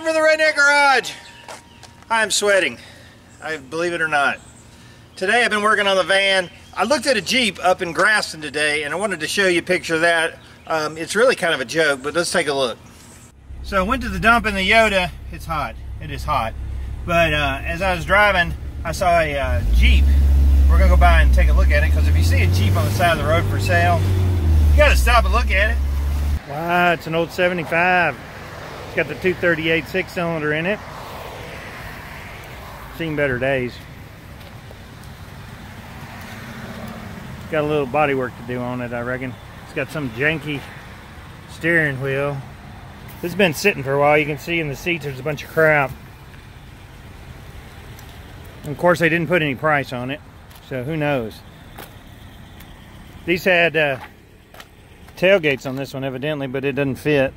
for the Redneck Garage. I'm sweating, believe it or not. Today I've been working on the van. I looked at a Jeep up in Grafton today and I wanted to show you a picture of that. It's really kind of a joke, but let's take a look. So I went to the dump in the Yoda. It's hot. It is hot. But as I was driving, I saw a Jeep. We're going to go by and take a look at it, because if you see a Jeep on the side of the road for sale, you got to stop and look at it. Wow, it's an old 75. It's got the 238 6-cylinder in it. Seen better days. It's got a little body work to do on it, I reckon. It's got some janky steering wheel. This has been sitting for a while. You can see in the seats there's a bunch of crap. And of course they didn't put any price on it, so who knows. These had tailgates on this one evidently, but it doesn't fit.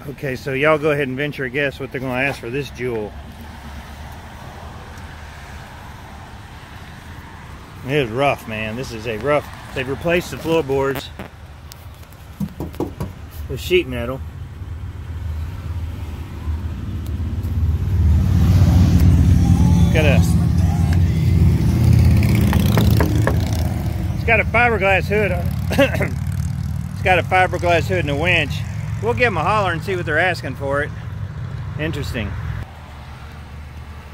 Okay, so y'all go ahead and venture a guess what they're going to ask for this jewel. It is rough, man. This is a rough. They've replaced the floorboards with sheet metal. It's got a fiberglass hood on it. It's got a fiberglass hood and a winch. We'll give them a holler and see what they're asking for it. Interesting.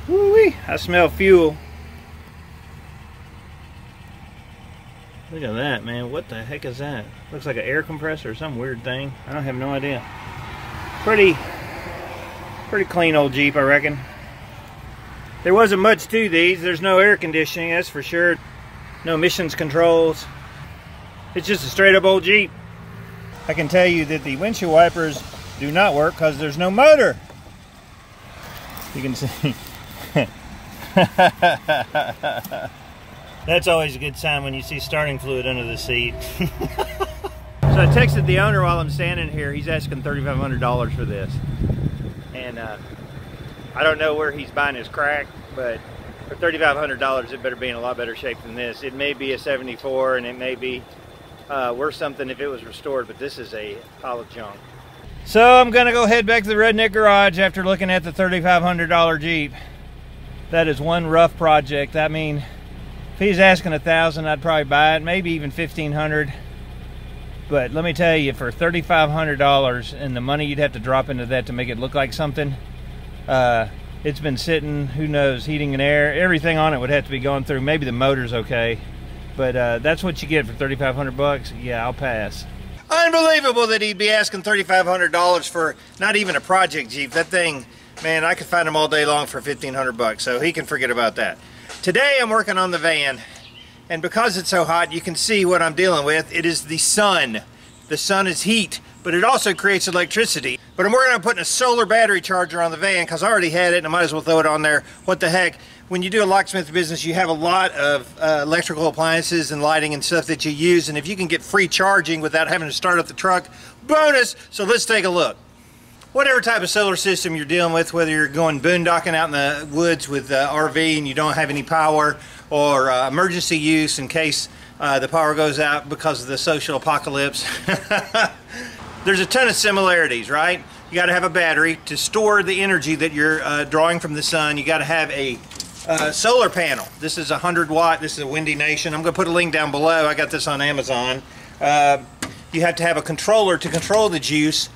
Woo-wee, I smell fuel. Look at that, man. What the heck is that? Looks like an air compressor or some weird thing. I don't have no idea. Pretty clean old Jeep, I reckon. There wasn't much to these. There's no air conditioning, that's for sure. No emissions controls. It's just a straight up old Jeep. I can tell you that the windshield wipers do not work because there's no motor. You can see. That's always a good sign when you see starting fluid under the seat. So I texted the owner while I'm standing here. He's asking $3,500 for this. And I don't know where he's buying his crack, but for $3,500 it better be in a lot better shape than this. It may be a 74 and it may be worth something if it was restored, but this is a pile of junk. So I'm gonna go head back to the Redneck Garage after looking at the $3,500 Jeep. That is one rough project. I mean, if he's asking $1,000, I'd probably buy it, maybe even $1,500. But let me tell you, for $3,500 and the money you'd have to drop into that to make it look like something, it's been sitting, who knows, heating and air, everything on it would have to be going through. Maybe the motor's okay, but that's what you get for $3,500. Yeah, I'll pass. Unbelievable that he'd be asking $3,500 for not even a project Jeep. That thing, man, I could find them all day long for $1,500, so he can forget about that. Today I'm working on the van, and because it's so hot, you can see what I'm dealing with. It is the sun. The sun is heat, but it also creates electricity. But I'm working on putting a solar battery charger on the van because I already had it and I might as well throw it on there. What the heck? When you do a locksmith business, you have a lot of electrical appliances and lighting and stuff that you use, and if you can get free charging without having to start up the truck, bonus! So let's take a look. Whatever type of solar system you're dealing with, whether you're going boondocking out in the woods with RV and you don't have any power, or emergency use in case the power goes out because of the social apocalypse. There's a ton of similarities, right? You got to have a battery to store the energy that you're drawing from the sun. You got to have a solar panel. This is 100 watt. This is a Windy Nation. I'm going to put a link down below. I got this on Amazon. You have to have a controller to control the juice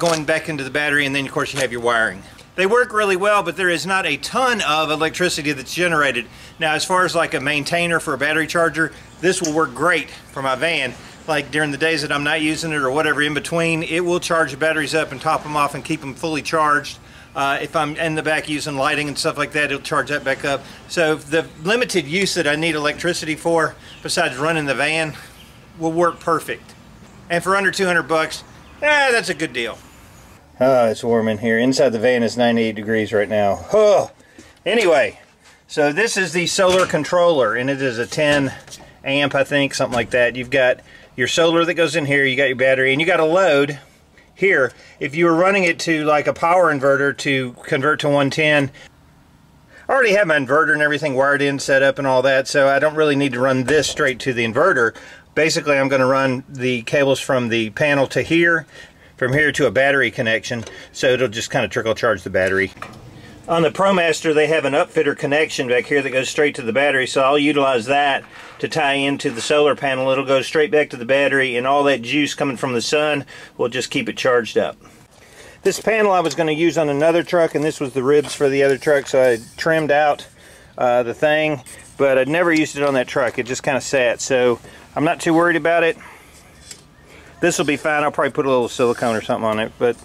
going back into the battery, and then of course you have your wiring. They work really well, but there is not a ton of electricity that's generated. Now, as far as like a maintainer for a battery charger, this will work great for my van. Like during the days that I'm not using it or whatever in between, it will charge the batteries up and top them off and keep them fully charged. If I'm in the back using lighting and stuff like that, it'll charge that back up. So the limited use that I need electricity for, besides running the van, will work perfect. And for under 200 bucks, that's a good deal. Oh, it's warm in here. Inside the van is 98 degrees right now. Oh. Anyway, so this is the solar controller, and it is a 10 amp, I think, something like that. You've got your solar that goes in here, you got your battery, and you got a load here. If you were running it to like a power inverter to convert to 110, I already have my inverter and everything wired in, set up and all that, so I don't really need to run this straight to the inverter. Basically, I'm going to run the cables from the panel to here, from here to a battery connection, so it'll just kind of trickle charge the battery. On the Promaster, they have an upfitter connection back here that goes straight to the battery, so I'll utilize that to tie into the solar panel. It'll go straight back to the battery, and all that juice coming from the sun will just keep it charged up. This panel I was going to use on another truck, and this was the ribs for the other truck, so I trimmed out the thing, but I'd never used it on that truck. It just kind of sat, so I'm not too worried about it. This will be fine. I'll probably put a little silicone or something on it, but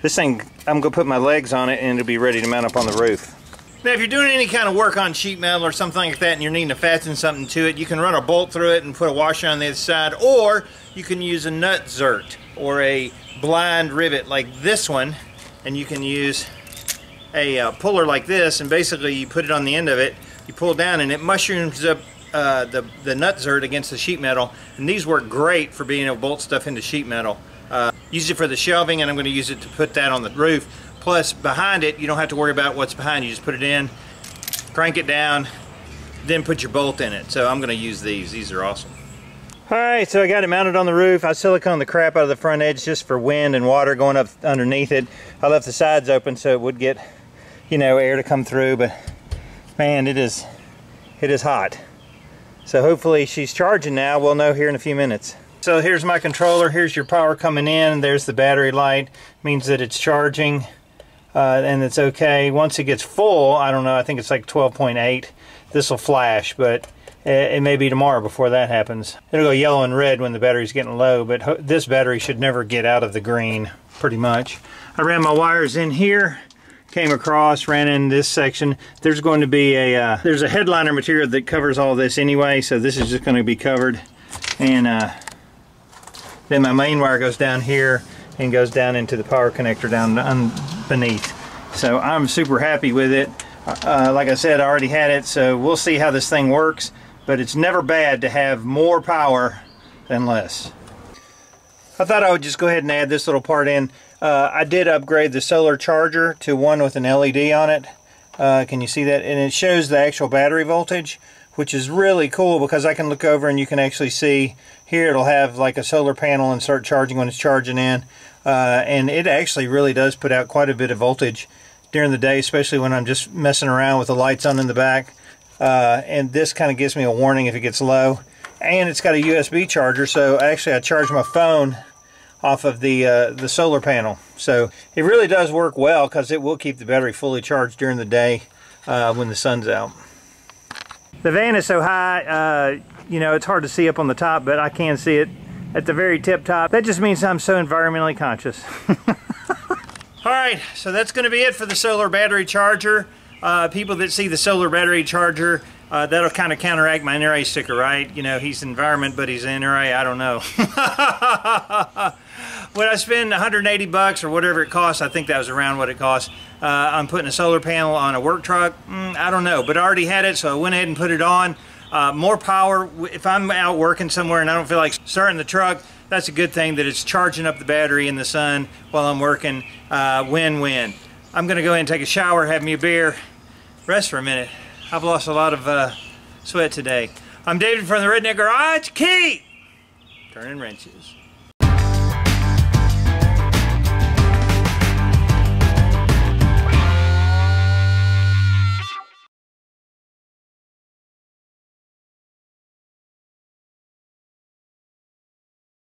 this thing, I'm going to put my legs on it and it'll be ready to mount up on the roof. Now, if you're doing any kind of work on sheet metal or something like that and you're needing to fasten something to it, you can run a bolt through it and put a washer on the other side, or you can use a nut zert or a blind rivet like this one, and you can use a puller like this, and basically you put it on the end of it, you pull down, and it mushrooms up the nut zert against the sheet metal, and these work great for being able to bolt stuff into sheet metal. Use it for the shelving, and I'm going to use it to put that on the roof. Plus, behind it, you don't have to worry about what's behind you. Just put it in, crank it down, then put your bolt in it. So I'm going to use these. These are awesome. Alright, so I got it mounted on the roof. I siliconed the crap out of the front edge just for wind and water going up underneath it. I left the sides open so it would get, you know, air to come through, but man, it is hot. So hopefully she's charging now. We'll know here in a few minutes. So here's my controller. Here's your power coming in. There's the battery light. Means that it's charging and it's okay. Once it gets full, I don't know, I think it's like 12.8. This will flash, but it may be tomorrow before that happens. It'll go yellow and red when the battery's getting low, but this battery should never get out of the green, pretty much. I ran my wires in here, came across, ran in this section. There's going to be there's a headliner material that covers all this anyway, so this is just going to be covered. And then my main wire goes down here and goes down into the power connector down beneath. So I'm super happy with it. Like I said, I already had it, so we'll see how this thing works. But it's never bad to have more power than less. I thought I would just go ahead and add this little part in. I did upgrade the solar charger to one with an LED on it. Can you see that? And it shows the actual battery voltage, which is really cool because I can look over and you can actually see here it'll have like a solar panel and start charging when it's charging in. And it actually really does put out quite a bit of voltage during the day, especially when I'm just messing around with the lights on in the back. And this kind of gives me a warning if it gets low. And it's got a USB charger, so actually I charge my phone off of the solar panel. So it really does work well because it will keep the battery fully charged during the day when the sun's out. The van is so high, you know, it's hard to see up on the top, but I can see it at the very tip top. That just means I'm so environmentally conscious. Alright, so that's going to be it for the solar battery charger. People that see the solar battery charger, that'll kind of counteract my NRA sticker, right? You know, he's environment, but he's NRA, I don't know. When I spend 180 bucks or whatever it costs, I think that was around what it cost, I'm putting a solar panel on a work truck. I don't know, but I already had it, so I went ahead and put it on. More power. If I'm out working somewhere and I don't feel like starting the truck, that's a good thing that it's charging up the battery in the sun while I'm working. Win-win. I'm going to go ahead and take a shower, have me a beer, rest for a minute. I've lost a lot of sweat today. I'm David from the Redneck Garage. Keep turning wrenches.